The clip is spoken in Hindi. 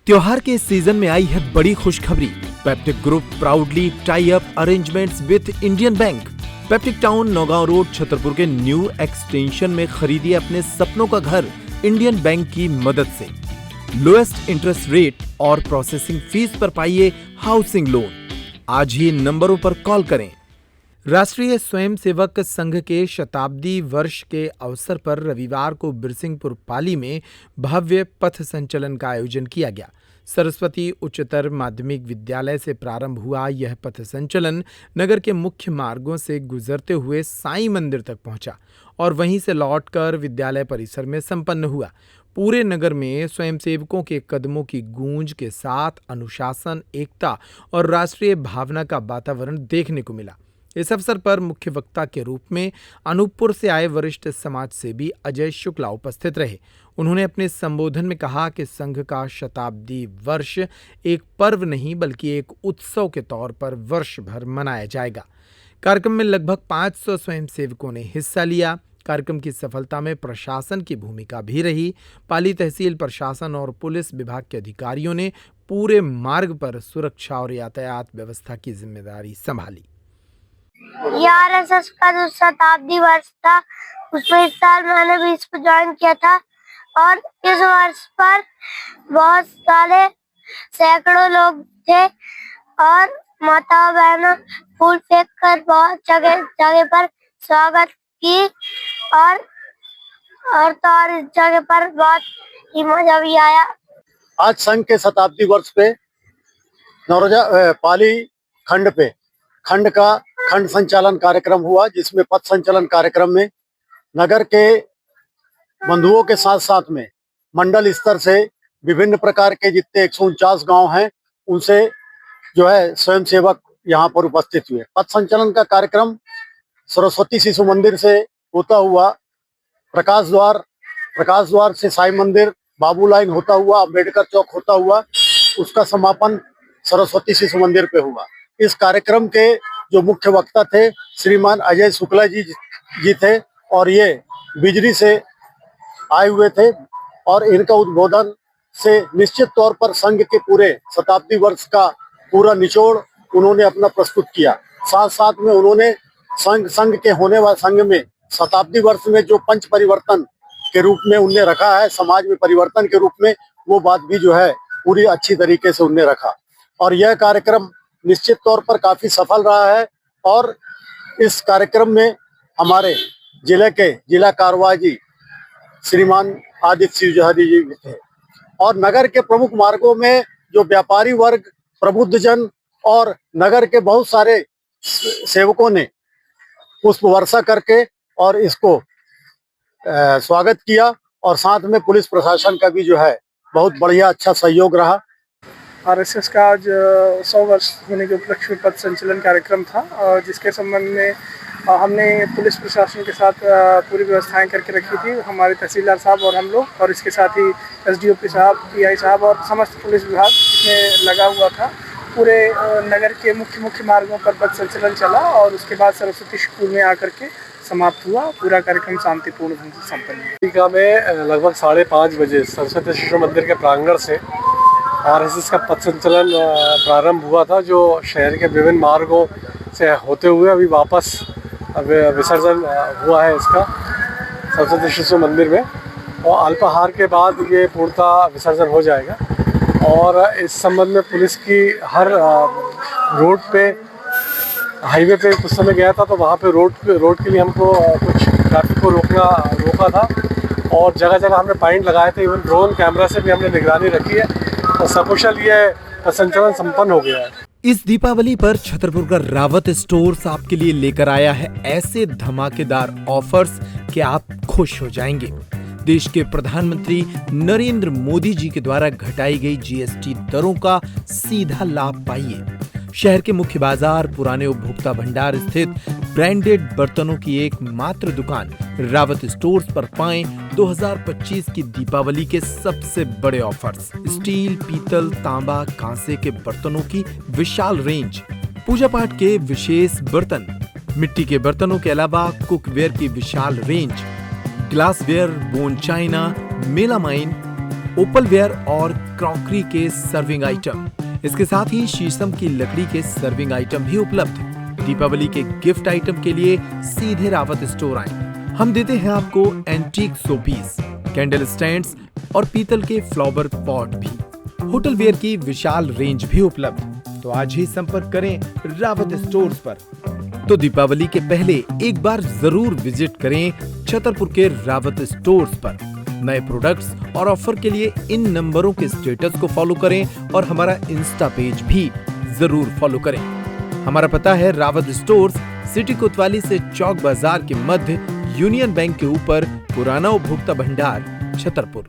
त्योहार के इस सीजन में आई है बड़ी खुशखबरी। Peptic group proudly tie up arrangements with Indian bank. Peptic town Naugaon road Chhatarpur के न्यू एक्सटेंशन में खरीदिए अपने सपनों का घर इंडियन बैंक की मदद से। लोएस्ट इंटरेस्ट रेट और प्रोसेसिंग फीस पर पाइए हाउसिंग लोन। आज ही नंबरों पर कॉल करें। राष्ट्रीय स्वयंसेवक संघ के शताब्दी वर्ष के अवसर पर रविवार को बिरसिंहपुर पाली में भव्य पथ संचलन का आयोजन किया गया। सरस्वती उच्चतर माध्यमिक विद्यालय से प्रारंभ हुआ यह पथ संचलन नगर के मुख्य मार्गों से गुजरते हुए साईं मंदिर तक पहुंचा और वहीं से लौटकर विद्यालय परिसर में संपन्न हुआ। पूरे नगर में स्वयंसेवकों के कदमों की गूंज के साथ अनुशासन, एकता और राष्ट्रीय भावना का वातावरण देखने को मिला। इस अवसर पर मुख्य वक्ता के रूप में अनूपपुर से आए वरिष्ठ समाज सेवी अजय शुक्ला उपस्थित रहे। उन्होंने अपने संबोधन में कहा कि संघ का शताब्दी वर्ष एक पर्व नहीं बल्कि एक उत्सव के तौर पर वर्ष भर मनाया जाएगा। कार्यक्रम में लगभग 500 स्वयंसेवकों ने हिस्सा लिया। कार्यक्रम की सफलता में प्रशासन की भूमिका भी रही। पाली तहसील प्रशासन और पुलिस विभाग के अधिकारियों ने पूरे मार्ग पर सुरक्षा और यातायात व्यवस्था की जिम्मेदारी संभाली। ये आरएसएस का जो शताब्दी वर्ष था उसमें इस साल मैंने भी इसको ज्वाइन किया था और इस वर्ष पर बहुत सारे सैकड़ों लोग थे और माता बहनों फूल फेंक कर बहुत जगह जगह पर स्वागत की और इस जगह पर बहुत ही मजा भी आया। आज संघ के शताब्दी वर्ष पे पाली खंड का खंड संचालन कार्यक्रम हुआ, जिसमें पथ संचालन कार्यक्रम में नगर के बंधुओं के साथ साथ में मंडल स्तर से विभिन्न प्रकार के जितने 149 गांव हैं उनसे जो है स्वयंसेवक यहां पर उपस्थित हुए। पथ संचालन का कार्यक्रम सरस्वती शिशु मंदिर से होता हुआ प्रकाश द्वार से साईं मंदिर, बाबू लाइन होता हुआ अम्बेडकर चौक होता हुआ उसका समापन सरस्वती शिशु मंदिर पे हुआ। इस कार्यक्रम के जो मुख्य वक्ता थे श्रीमान अजय शुक्ला जी थे और ये बिजली से आए हुए थे और इनका उद्बोधन से निश्चित तौर पर संघ के पूरे शताब्दी वर्ष का पूरा निचोड़ उन्होंने अपना प्रस्तुत किया। साथ साथ में उन्होंने संघ के होने वाले संघ में शताब्दी वर्ष में जो पंच परिवर्तन के रूप में उनने रखा है, समाज में परिवर्तन के रूप में, वो बात भी जो है पूरी अच्छी तरीके से उनने रखा और यह कार्यक्रम निश्चित तौर पर काफी सफल रहा है। और इस कार्यक्रम में हमारे जिला कारवाजी श्रीमान आदित्य सिंह जोहरी जी भी थे और नगर के प्रमुख मार्गों में जो व्यापारी वर्ग, प्रबुद्धजन और नगर के बहुत सारे सेवकों ने पुष्प वर्षा करके और इसको स्वागत किया और साथ में पुलिस प्रशासन का भी जो है बहुत बढ़िया अच्छा सहयोग रहा। आरएसएस का आज 100 वर्ष होने के उपलक्ष्य में पथ संचलन कार्यक्रम था और जिसके संबंध में हमने पुलिस प्रशासन के साथ पूरी व्यवस्थाएं करके रखी थी, हमारे तहसीलदार साहब और हम लोग, और इसके साथ ही एसडीओपी साहब, पीआई साहब और समस्त पुलिस विभाग इसमें लगा हुआ था। पूरे नगर के मुख्य मार्गों पर पथ संचलन चला और उसके बाद सरस्वती स्कूल में आकर के समाप्त हुआ। पूरा कार्यक्रम शांतिपूर्ण ढंग से संपन्न हुआ। में लगभग 5:30 बजे सरस्वती शिशु मंदिर के प्रांगण से आरएसएस का पथ संचलन प्रारंभ हुआ था, जो शहर के विभिन्न मार्गों से होते हुए अभी वापस विसर्जन हुआ है इसका सरस्वती शिशु मंदिर में और अल्पाहार के बाद ये पूर्णतः विसर्जन हो जाएगा। और इस संबंध में पुलिस की हर रोड पे, हाईवे पे कुछ समय गया था तो वहाँ पे रोड के लिए हमको कुछ ट्रैफिक को रोका था और जगह जगह हमने पॉइंट लगाए थे। इवन ड्रोन कैमरा से भी हमने निगरानी रखी है और सकुशल ये संचलन संपन्न हो गया है। इस दीपावली पर छतरपुर का रावत स्टोर्स आपके लिए लेकर आया है ऐसे धमाकेदार ऑफर्स कि आप खुश हो जाएंगे। देश के प्रधानमंत्री नरेंद्र मोदी जी के द्वारा घटाई गई जीएसटी दरों का सीधा लाभ पाइए। शहर के मुख्य बाजार पुराने उपभोक्ता भंडार स्थित ब्रांडेड बर्तनों की एक मात्र दुकान रावत स्टोर्स पर पाएं 2025 की दीपावली के सबसे बड़े ऑफर्स। स्टील, पीतल, तांबा, कांसे के बर्तनों की विशाल रेंज, पूजा पाठ के विशेष बर्तन, मिट्टी के बर्तनों के अलावा कुकवेयर की विशाल range, glassware, bone china, melamine, opalware और क्रॉकरी के सर्विंग आइटम। इसके साथ ही शीशम की लकड़ी के सर्विंग आइटम भी उपलब्ध। दीपावली के गिफ्ट आइटम के लिए सीधे रावत स्टोर आएं। हम देते हैं आपको एंटीक शोपीस, कैंडल स्टैंड्स और पीतल के फ्लावर पॉट भी। होटल वेयर की विशाल रेंज भी उपलब्ध। तो आज ही संपर्क करें रावत स्टोर्स पर। तो दीपावली के पहले एक बार जरूर विजिट करें छतरपुर के रावत स्टोर्स पर। नए प्रोडक्ट्स और ऑफर के लिए इन नंबरों के स्टेटस को फॉलो करें और हमारा इंस्टा पेज भी जरूर फॉलो करें। हमारा पता है रावत स्टोर्स, सिटी कोतवाली से चौक बाजार के मध्य, यूनियन बैंक के ऊपर, पुराना उपभोक्ता भंडार, छतरपुर।